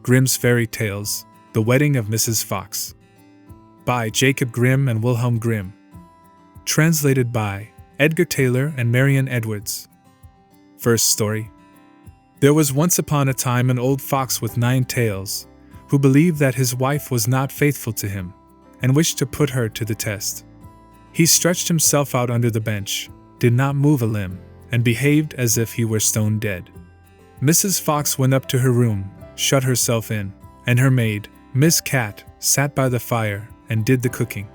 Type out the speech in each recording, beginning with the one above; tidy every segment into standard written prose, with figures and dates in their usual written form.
Grimm's Fairy Tales, The Wedding of Mrs. Fox. By Jacob Grimm and Wilhelm Grimm. Translated by Edgar Taylor and Marian Edwards. First story. There was once upon a time an old fox with 9 tails, who believed that his wife was not faithful to him, and wished to put her to the test. He stretched himself out under the bench, did not move a limb, and behaved as if he were stone dead. Mrs. Fox went up to her room, shut herself in, and her maid, Miss Cat, sat by the fire and did the cooking.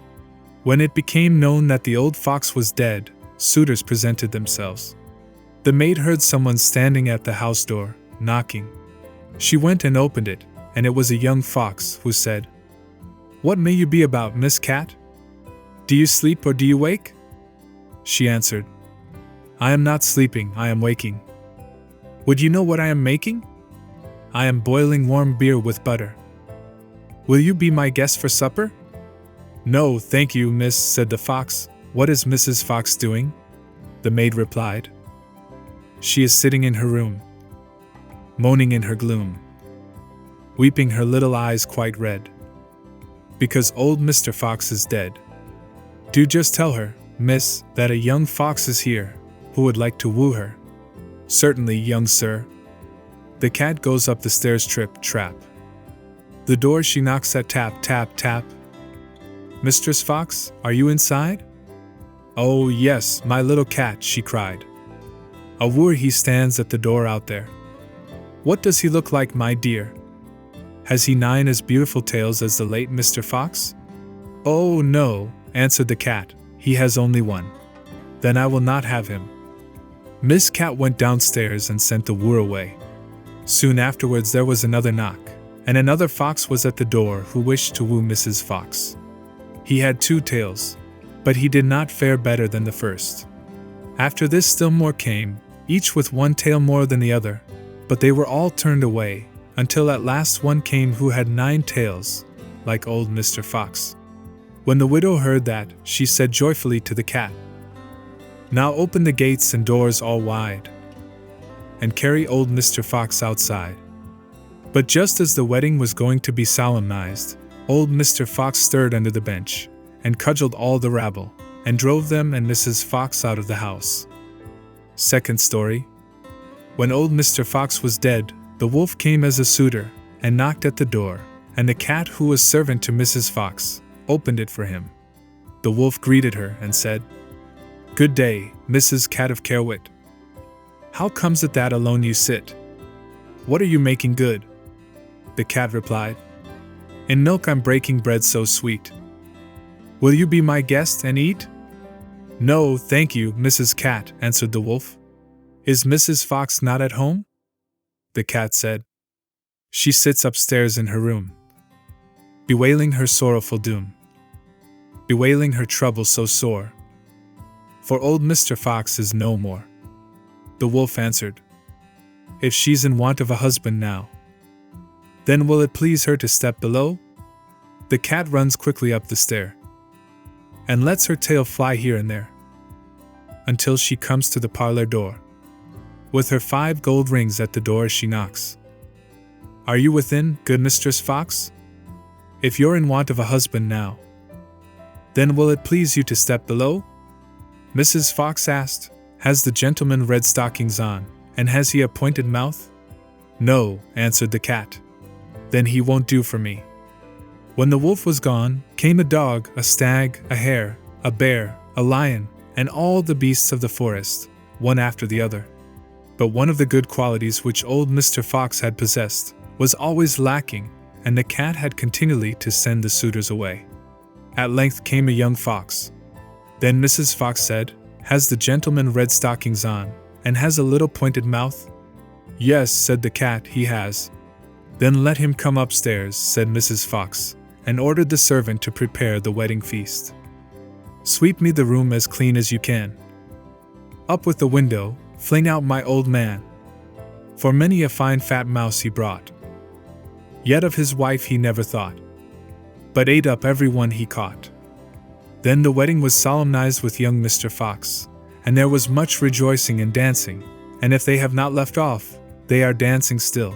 When it became known that the old fox was dead, suitors presented themselves. The maid heard someone standing at the house door, knocking. She went and opened it, and it was a young fox, who said, "What may you be about, Miss Cat? Do you sleep or do you wake?" She answered, "I am not sleeping, I am waking." "Would you know what I am making?" "I am boiling warm beer with butter." "Will you be my guest for supper?" "No, thank you, miss," said the fox. "What is Mrs. Fox doing?" The maid replied, "She is sitting in her room, moaning in her gloom, weeping her little eyes quite red, because old Mr. Fox is dead. Do just tell her, miss, that a young fox is here, who would like to woo her." "Certainly, young sir." The cat goes up the stairs trip, trap. The door she knocks at, tap, tap, tap. "Mistress Fox, are you inside?" "Oh, yes, my little cat," she cried. "A wooer he stands at the door out there." "What does he look like, my dear? Has he 9 as beautiful tails as the late Mr. Fox?" "Oh, no," answered the cat, "he has only 1. "Then I will not have him." Miss Cat went downstairs and sent the wooer away. Soon afterwards there was another knock, and another fox was at the door who wished to woo Mrs. Fox. He had 2 tails, but he did not fare better than the first. After this still more came, each with 1 tail more than the other, but they were all turned away, until at last one came who had 9 tails, like old Mr. Fox. When the widow heard that, she said joyfully to the cat, "Now open the gates and doors all wide, and carry old Mr. Fox outside." But just as the wedding was going to be solemnized, old Mr. Fox stirred under the bench, and cudgeled all the rabble, and drove them and Mrs. Fox out of the house. Second story. When old Mr. Fox was dead, the wolf came as a suitor, and knocked at the door, and the cat, who was servant to Mrs. Fox, opened it for him. The wolf greeted her and said, "Good day, Mrs. Cat of Carewit. How comes it that alone you sit? What are you making good?" The cat replied, "In milk I'm breaking bread so sweet. Will you be my guest and eat?" "No, thank you, Mrs. Cat," answered the wolf. "Is Mrs. Fox not at home?" The cat said, "She sits upstairs in her room, bewailing her sorrowful doom, bewailing her trouble so sore, for old Mr. Fox is no more." The wolf answered, "If she's in want of a husband now, then will it please her to step below?" The cat runs quickly up the stair, and lets her tail fly here and there, until she comes to the parlor door. With her 5 gold rings at the door she knocks. "Are you within, good Mistress Fox? If you're in want of a husband now, then will it please you to step below?" Mrs. Fox asked, "Has the gentleman red stockings on, and has he a pointed mouth?" "No," answered the cat. "Then he won't do for me." When the wolf was gone, came a dog, a stag, a hare, a bear, a lion, and all the beasts of the forest, one after the other. But one of the good qualities which old Mr. Fox had possessed was always lacking, and the cat had continually to send the suitors away. At length came a young fox. Then Mrs. Fox said, "Has the gentleman red stockings on, and has a little pointed mouth?" "Yes," said the cat, "he has." "Then let him come upstairs," said Mrs. Fox, and ordered the servant to prepare the wedding feast. "Sweep me the room as clean as you can. Up with the window, fling out my old man, for many a fine fat mouse he brought. Yet of his wife he never thought, but ate up every one he caught." Then the wedding was solemnized with young Mr. Fox, and there was much rejoicing and dancing, and if they have not left off, they are dancing still.